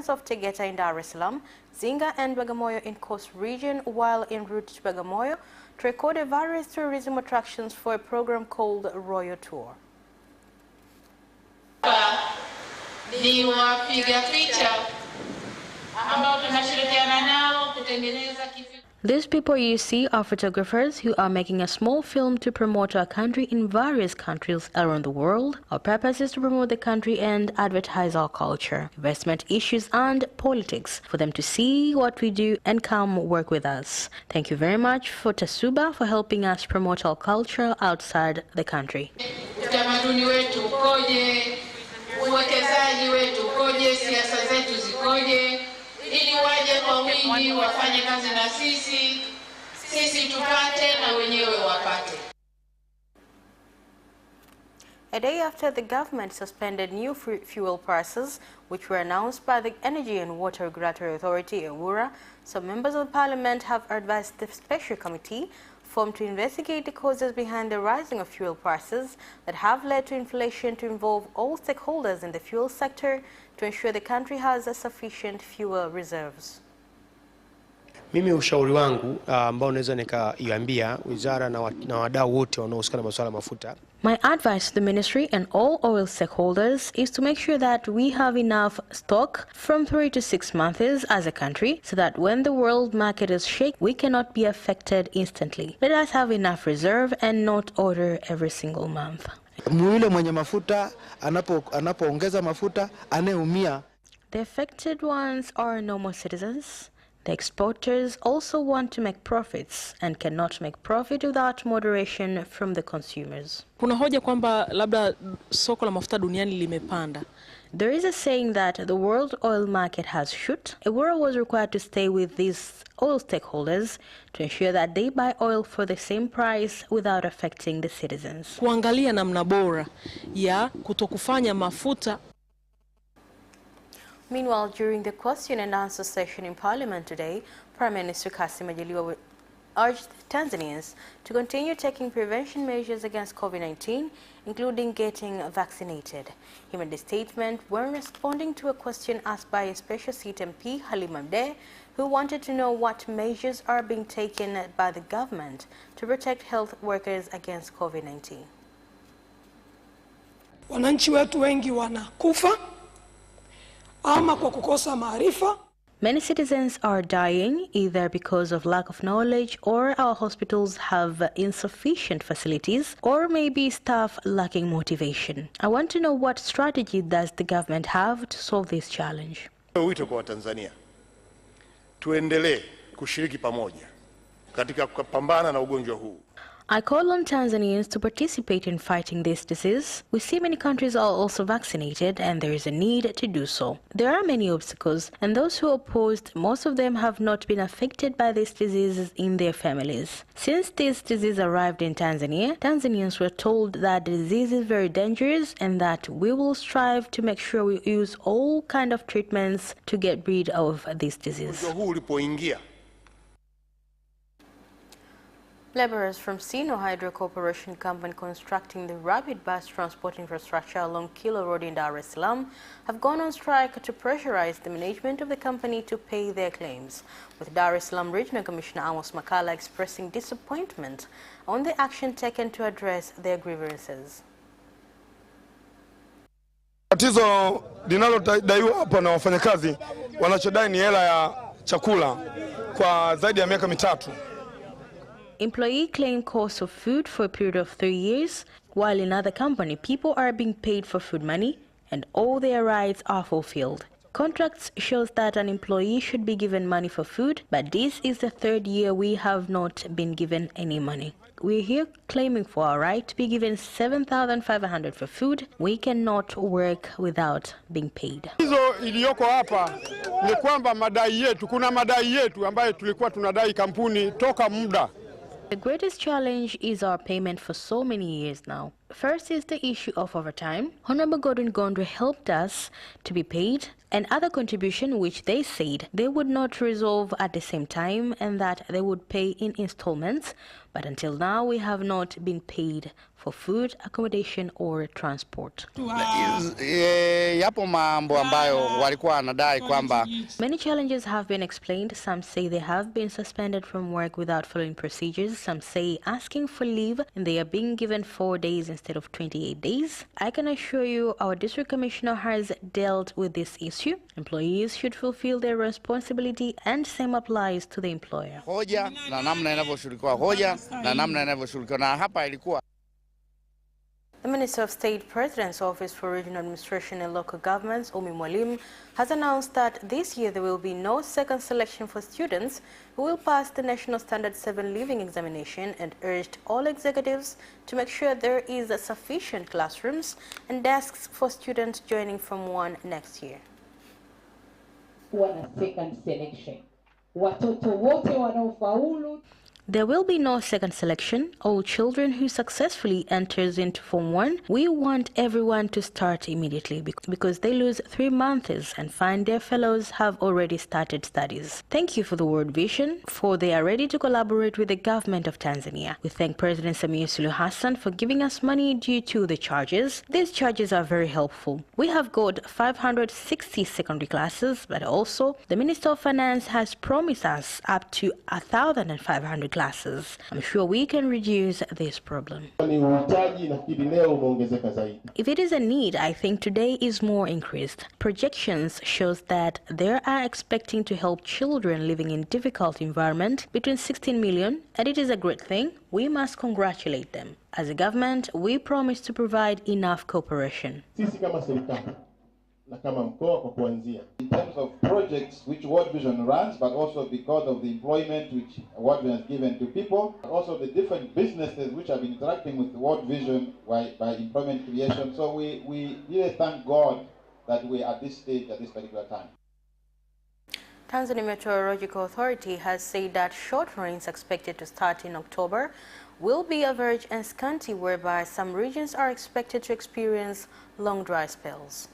towns of Tegeta in Dar es Salaam, Zinga and Bagamoyo in Coast Region, while en route to Bagamoyo to record various tourism attractions for a program called Royal Tour. Ni wapiga picha ambao tunashirikiana nao kutengeneza. These people you see are photographers who are making a small film to promote our country in various countries around the world. Our purpose is to promote the country and advertise our culture, investment issues and politics for them to see what we do and come work with us. Thank you very much for Tasuba for helping us promote our culture outside the country. Utamaduni wetu ukoje, uwekezaji wetu ukoje, siasa zetu zikoje, ili waje kwa wingi wafanye kazi na sisi tupate na wenyewe wapate. A day after the government suspended new fuel prices, which were announced by the Energy and Water Regulatory Authority, EWURA, some members of parliament have advised the special committee formed to investigate the causes behind the rising of fuel prices that have led to inflation, to involve all stakeholders in the fuel sector to ensure the country has a sufficient fuel reserves. Mimi ushauri wangu ambao naweza nikaiambia wizara na wadau wote wanaohusika na masuala mafuta. My advice to the ministry and all oil stakeholders is to make sure that we have enough stock from 3 to 6 months as a country, so that when the world market is shaken, we cannot be affected instantly. Let us have enough reserve and not order every single month. Mwile mwenye mafuta anapoongeza mafuta anayeumia. The affected ones are normal citizens. The exporters also want to make profits and cannot make profit without moderation from the consumers. Kuna hoja kwamba labda soko la mafuta duniani limepanda. There is a saying that the world oil market has shot. EWURA was required to stay with these oil stakeholders to ensure that they buy oil for the same price without affecting the citizens. Kuangalia namna bora ya kutokufanya mafuta. Meanwhile, during the question and answer session in Parliament today, Prime Minister Kassim Majaliwa urged Tanzanians to continue taking prevention measures against COVID-19, including getting vaccinated. He made the statement when responding to a question asked by a special seat MP, Halima Mdee, who wanted to know what measures are being taken by the government to protect health workers against COVID-19. Wananchi wetu wengi wanakufa ama kwa kukosa maarifa. Many citizens are dying either because of lack of knowledge, or our hospitals have insufficient facilities, or maybe staff lacking motivation. I want to know what strategy does the government have to solve this challenge. Wito kwa Tanzania tuendelee kushiriki pamoja katika kupambana na ugonjwa huu. I call on Tanzanians to participate in fighting this disease. We see many countries are also vaccinated, and there is a need to do so. There are many obstacles, and those who opposed, most of them have not been affected by this disease in their families. Since this disease arrived in Tanzania, Tanzanians were told that the disease is very dangerous and that we will strive to make sure we use all kind of treatments to get rid of this disease. Laborers from Sino Hydro Corporation Company constructing the rapid bus transport infrastructure along Kilo Road in Dar es Salaam have gone on strike to pressurize the management of the company to pay their claims, with Dar es Salaam Regional Commissioner Amos Makala expressing disappointment on the action taken to address their grievances. Tatizo linalodaiwa hapa na wafanyakazi wanachodai ni hela ya chakula kwa zaidi ya miaka mitatu. Employee claim cost of food for a period of 3 years, while in other company people are being paid for food money and all their rights are fulfilled. Contracts shows that an employee should be given money for food, but this is the 3rd year we have not been given any money. We're here claiming for our right to be given 7,500 for food. We cannot work without being paid. Hizo iliyoko hapa ni kwamba madai yetu, kuna madai yetu ambayo tulikuwa tunadai kampuni toka muda. The greatest challenge is our payment for so many years now. First is the issue of overtime. Honorable Gordon Gondwe helped us to be paid and other contribution which they said they would not resolve at the same time and that they would pay in installments, but until now we have not been paid for food, accommodation or transport. Yapo mambo ambayo walikuwa wanadai kwamba many challenges have been explained. Some say they have been suspended from work without following procedures. Some say asking for leave and they are being given 4 days instead of 28 days. I can assure you our district commissioner has dealt with this issue. Employees should fulfill their responsibility and same applies to the employer. Hoja na namna inavyoshughulikiwa hoja na namna inavyoshughulikiwa na hapa ilikuwa. The Minister of State President's Office for Regional Administration and Local Governments, Umi Mwalimu, has announced that this year there will be no second selection for students who will pass the National Standard 7 Living Examination and urged all executives to make sure there is sufficient classrooms and desks for students joining from 1 next year. Second selection. Watoto wote wanaofaulu. There will be no second selection. All children who successfully enters into Form 1, we want everyone to start immediately because they lose 3 months and find their fellows have already started studies. Thank you for the World Vision, for they are ready to collaborate with the government of Tanzania. We thank President Samia Suluhu Hassan for giving us money due to the charges. These charges are very helpful. We have got 560 secondary classes, but also the Minister of Finance has promised us up to 1,500 classes. I'm sure we can reduce this problem. If it is a need, I think today is more increased. Projections shows that they are expecting to help children living in difficult environment between 16 million, and it is a great thing. We must congratulate them. As a government, we promise to provide enough cooperation. In terms of projects which World Vision runs, but also because of the employment which World Vision has given to people, also the different businesses which have been interacting with the World Vision by employment creation. So we really thank God that we are at this stage at this particular time. Tanzania Meteorological Authority has said that short rains expected to start in October will be average and scanty, whereby some regions are expected to experience long dry spells.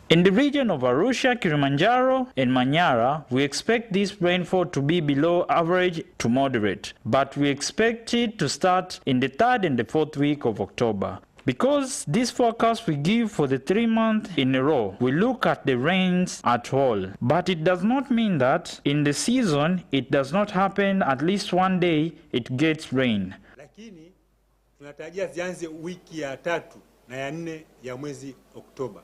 In the region of Arusha, Kilimanjaro, and Manyara, we expect this rainfall to be below average to moderate, but we expect it to start in the 3rd and the 4th week of October. Because this forecast we give for the 3 months in a row, we look at the rains at all. But it does not mean that in the season, it does not happen at least one day it gets rain. Lakini tunatarajia zianze wiki ya 3 na ya 4 ya mwezi Oktoba.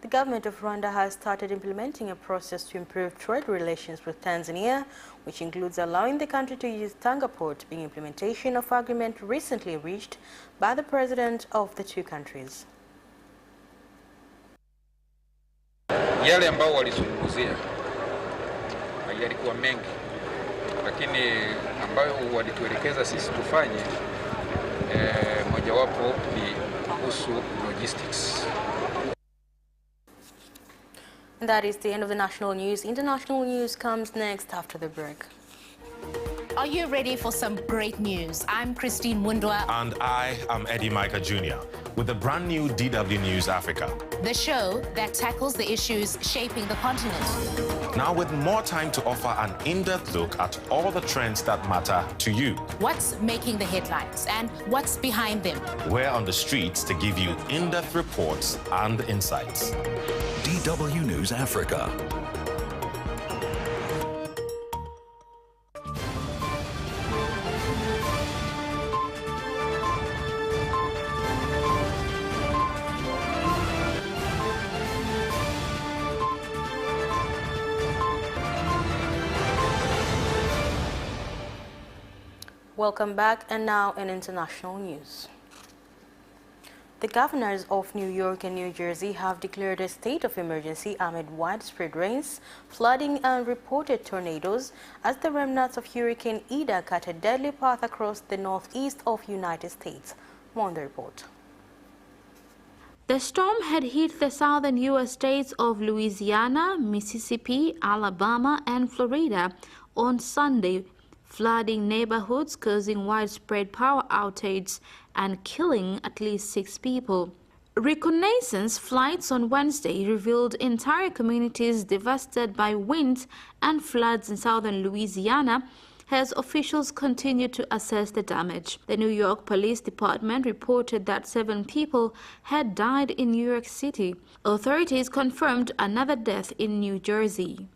The government of Rwanda has started implementing a process to improve trade relations with Tanzania, which includes allowing the country to use Tanga port, being implementation of agreement recently reached by the president of the two countries. Yale ambao walizungumzia yalikuwa mengi, lakini ambayo walituelekeza sisi tufanye mojawapo ni kuhusu logistics. And that is the end of the national news. International news comes next after the break. Are you ready for some great news? I'm Christine Mundwa. And I am Eddie Micah Jr. with the brand new DW News Africa, the show that tackles the issues shaping the continent. Now with more time to offer an in-depth look at all the trends that matter to you. What's making the headlines and what's behind them? We're on the streets to give you in-depth reports and insights. DW News Africa. Welcome back, and now in international news. The governors of New York and New Jersey have declared a state of emergency amid widespread rains, flooding and reported tornadoes as the remnants of Hurricane Ida cut a deadly path across the northeast of the United States. More on the report. The storm had hit the southern U.S. states of Louisiana, Mississippi, Alabama, and Florida on Sunday, flooding neighborhoods, causing widespread power outages and killing at least 6 people. Reconnaissance flights on Wednesday revealed entire communities devastated by winds and floods in southern Louisiana as officials continue to assess the damage. The New York Police Department reported that 7 people had died in New York City. Authorities confirmed another death in New Jersey.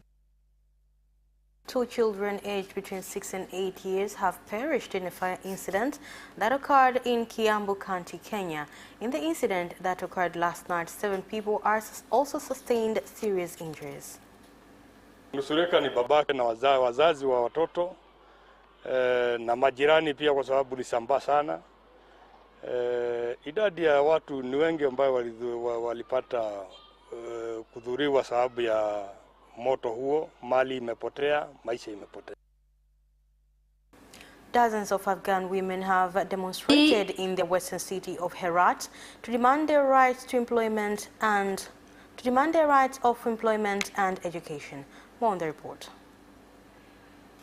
2 children aged between 6 and 8 years have perished in a fire incident that occurred in Kiambu County, Kenya. In the incident that occurred last night, 7 people also sustained serious injuries. Nusurika ni babake na wazazi wa watoto na majirani pia, kwa sababu lisambaa sana. Idadi ya watu ni wengi ambao walipata kudhuriwa sababu ya moto huo, mali imepotea, maisha imepotea. Dozens of Afghan women have demonstrated in the western city of Herat to demand their rights to employment and education. More on the report.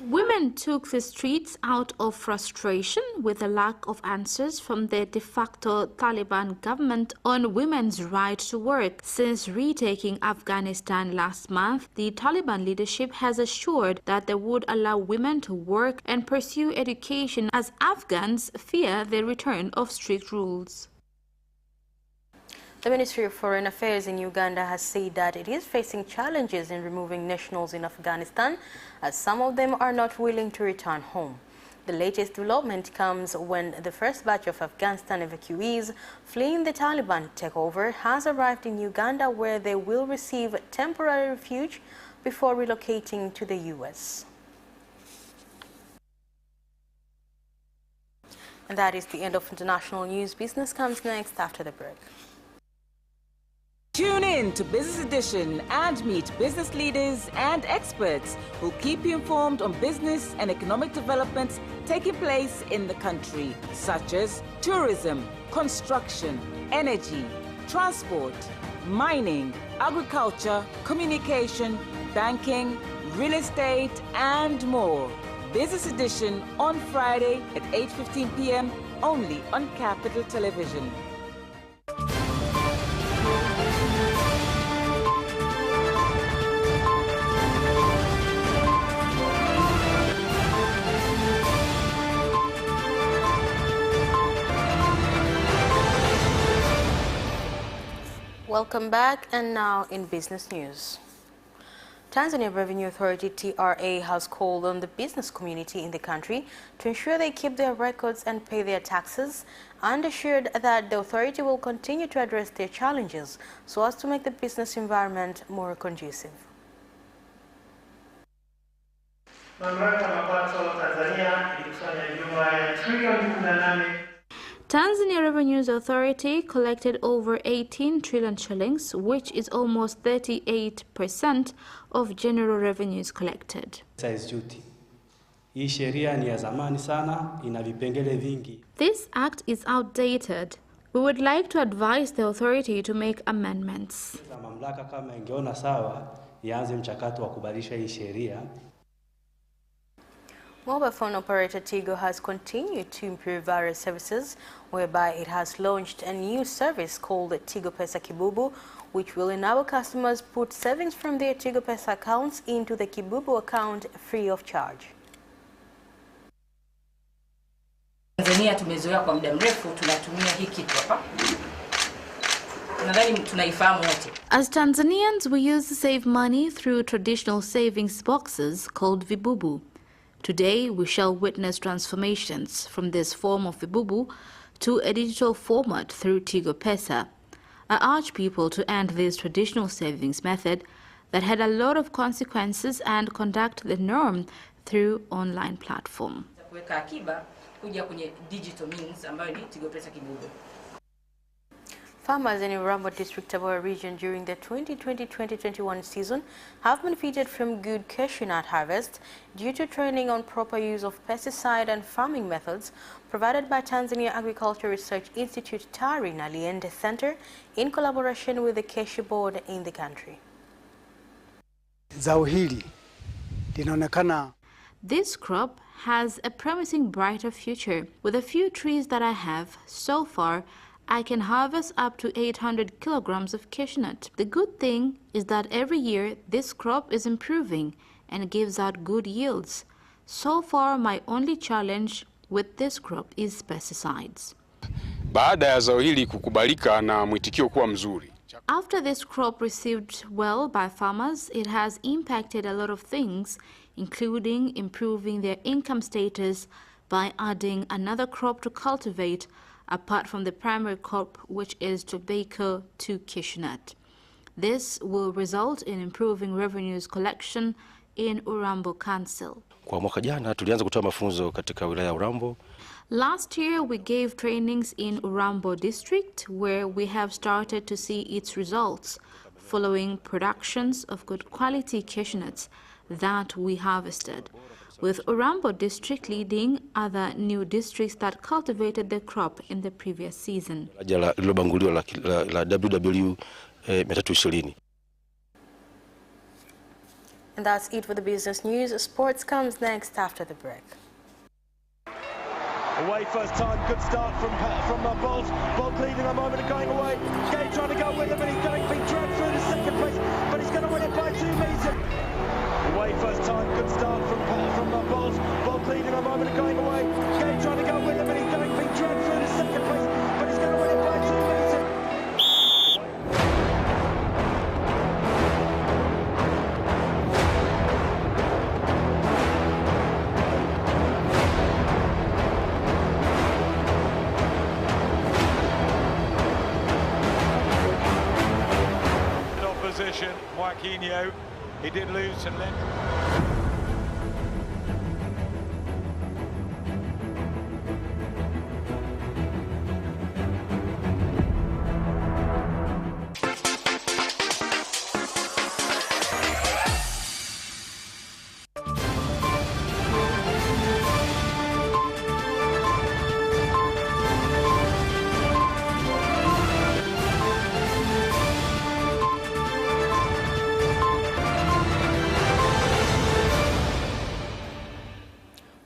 Women took the streets out of frustration with the lack of answers from the de facto Taliban government on women's right to work. Since retaking Afghanistan last month, the Taliban leadership has assured that they would allow women to work and pursue education as Afghans fear the return of strict rules. The Ministry of Foreign Affairs in Uganda has said that it is facing challenges in removing nationals in Afghanistan, as some of them are not willing to return home. The latest development comes when the first batch of Afghanistan evacuees fleeing the Taliban takeover has arrived in Uganda, where they will receive temporary refuge before relocating to the U.S. And that is the end of international news. Business comes next after the break. Tune in to Business Edition and meet business leaders and experts who keep you informed on business and economic developments taking place in the country, such as tourism, construction, energy, transport, mining, agriculture, communication, banking, real estate, and more. Business Edition on Friday at 8:15 p.m. only on Capital Television. Welcome back, and now in business news. Tanzania Revenue Authority TRA has called on the business community in the country to ensure they keep their records and pay their taxes, and assured that the authority will continue to address their challenges so as to make the business environment more conducive. Mamlaka ya mapato Tanzania ilikusanya jumla ya trilioni 18. Tanzania Revenue Authority collected over 18 trillion shillings, which is almost 38% of general revenues collected. Hii sheria ni ya zamani sana, ina vipengele vingi. This act is outdated. We would like to advise the authority to make amendments. Mamlaka kama ingeona sawa, ianze mchakato wa kubadilisha hii sheria. Mobile phone operator Tigo has continued to improve various services, whereby it has launched a new service called Tigo Pesa Kibubu, which will enable customers put savings from their Tigo Pesa accounts into the Kibubu account free of charge. Tanzania tumezoea kwa muda mrefu tunatumia hii kitu hapa. Nadhani tunaifahamu wote. As Tanzanians, we used to save money through traditional savings boxes called Vibubu. Today, we shall witness transformations from this form of Vibubu to a digital format through Tigo Pesa. I urge people to end this traditional savings method that had a lot of consequences and conduct the norm through online platform. Kuweka akiba kuja kwenye digital means ambayo ni Tigo Pesa Kibubu. Farmers in Urambo District, Tabora region during the 2020-2021 season have benefited from good cashew nut harvest due to training on proper use of pesticide and farming methods provided by Tanzania Agriculture Research Institute TARI Naliende Center in collaboration with the Cashew Board in the country. Zao hili linaonekana. This crop has a promising brighter future. With a few trees that I have, so far, I can harvest up to 800 kilograms of cashew nut. The good thing is that every year this crop is improving and gives out good yields. So far, my only challenge with this crop is pesticides. Baada ya zao hili kukubalika na mwitikio kuwa mzuri. After this crop received well by farmers, it has impacted a lot of things, including improving their income status by adding another crop to cultivate, apart from the primary crop, which is tobacco to cashew nut. This will result in improving revenues collection in Urambo Council. Kwa mwaka jana tulianza kutoa mafunzo katika wilaya ya Urambo. Last year we gave trainings in Urambo district where we have started to see its results following productions of good quality cashew nuts that we harvested, with Urambo district leading other new districts that cultivated the crop in the previous season. La WW 320. And that's it for the business news. Sports comes next after the break. Away first time, good start from Bolt. Bolt leading a moment and going away. Gay trying to go with him and he's being dragged through to second place, but he's going to win it by 2 meters. Away first time, good start from Bolt. Bolt leading a moment and going away. Gay trying to go with him and he's being dragged through to second place, but he's going to win it by 2 meters. Joaquinho, he did lose some length.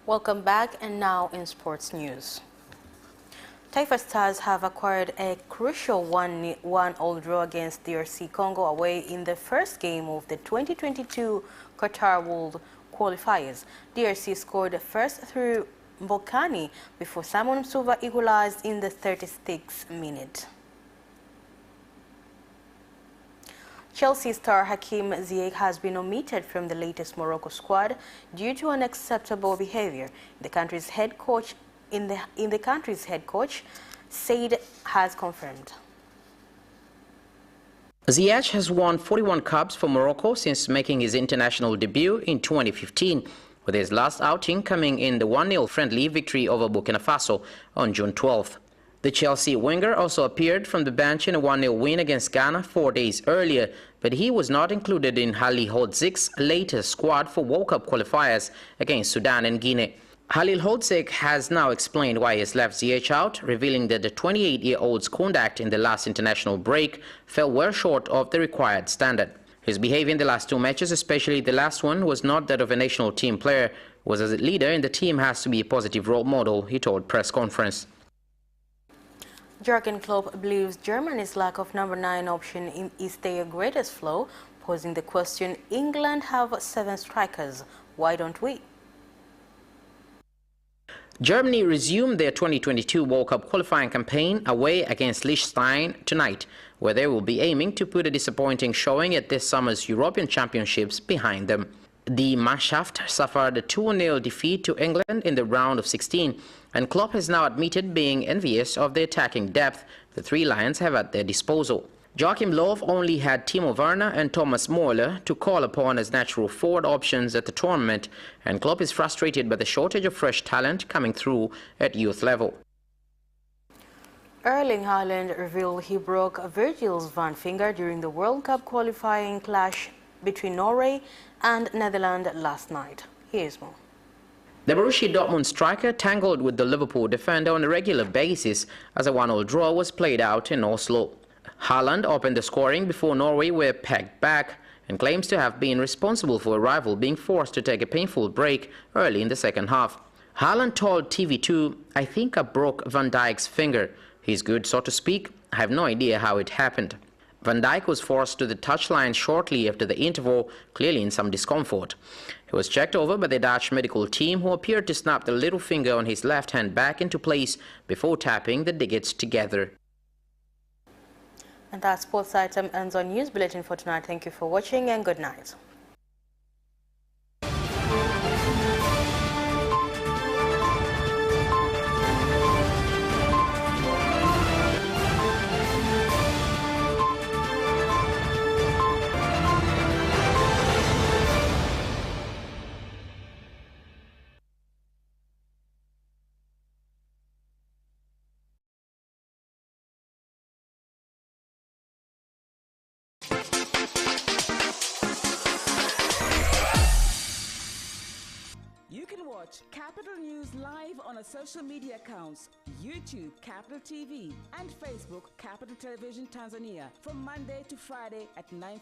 Welcome back, and now in sports news. Taifa Stars have acquired a crucial 1-1 draw against DRC Congo away in the first game of the 2022 Qatar World Qualifiers. DRC scored first through Mbokani before Simon Msuva equalized in the 36th minute. Chelsea star Hakim Ziyech has been omitted from the latest Morocco squad due to unacceptable behavior. The country's head coach Said has confirmed. Ziyech has won 41 caps for Morocco since making his international debut in 2015, with his last outing coming in the 1-0 friendly victory over Burkina Faso on June 12th. The Chelsea winger also appeared from the bench in a 1-0 win against Ghana 4 days earlier, but he was not included in Halilhodzic's latest squad for World Cup qualifiers against Sudan and Guinea. Halilhodzik has now explained why he has left Ziyech out, revealing that the 28-year-old's conduct in the last international break fell well short of the required standard. His behavior in the last 2 matches, especially the last one, was not that of a national team player, was as a leader in the team has to be a positive role model, he told press conference. Jurgen Klopp believes Germany's lack of number 9 option is their greatest flaw, posing the question, England have 7 strikers, why don't we? Germany resumed their 2022 World Cup qualifying campaign away against Liechtenstein tonight, where they will be aiming to put a disappointing showing at this summer's European Championships behind them. The Mannschaft suffered a 2-0 defeat to England in the round of 16, and Klopp has now admitted being envious of the attacking depth the Three Lions have at their disposal. Joachim Löw only had Timo Werner and Thomas Müller to call upon as natural forward options at the tournament, and Klopp is frustrated by the shortage of fresh talent coming through at youth level. Erling Haaland revealed he broke Virgil's van finger during the World Cup qualifying clash between Norway and Netherlands last night. Here's more. The Borussia Dortmund striker tangled with the Liverpool defender on a regular basis as a 1-1 draw was played out in Oslo. Haaland opened the scoring before Norway were pegged back and claims to have been responsible for a rival being forced to take a painful break early in the second half. Haaland told TV2, "I think I broke Van Dijk's finger. He's good, so to speak. I have no idea how it happened. Van Dijk was forced to the touchline shortly after the interval, clearly in some discomfort. He was checked over by the Dutch medical team, who appeared to snap the little finger on his left hand back into place before tapping the digits together. And that sports item ends our news bulletin for tonight. Thank you for watching and good night. You can watch Capital News live on our social media accounts, YouTube Capital TV and Facebook Capital Television Tanzania from Monday to Friday at 9:30.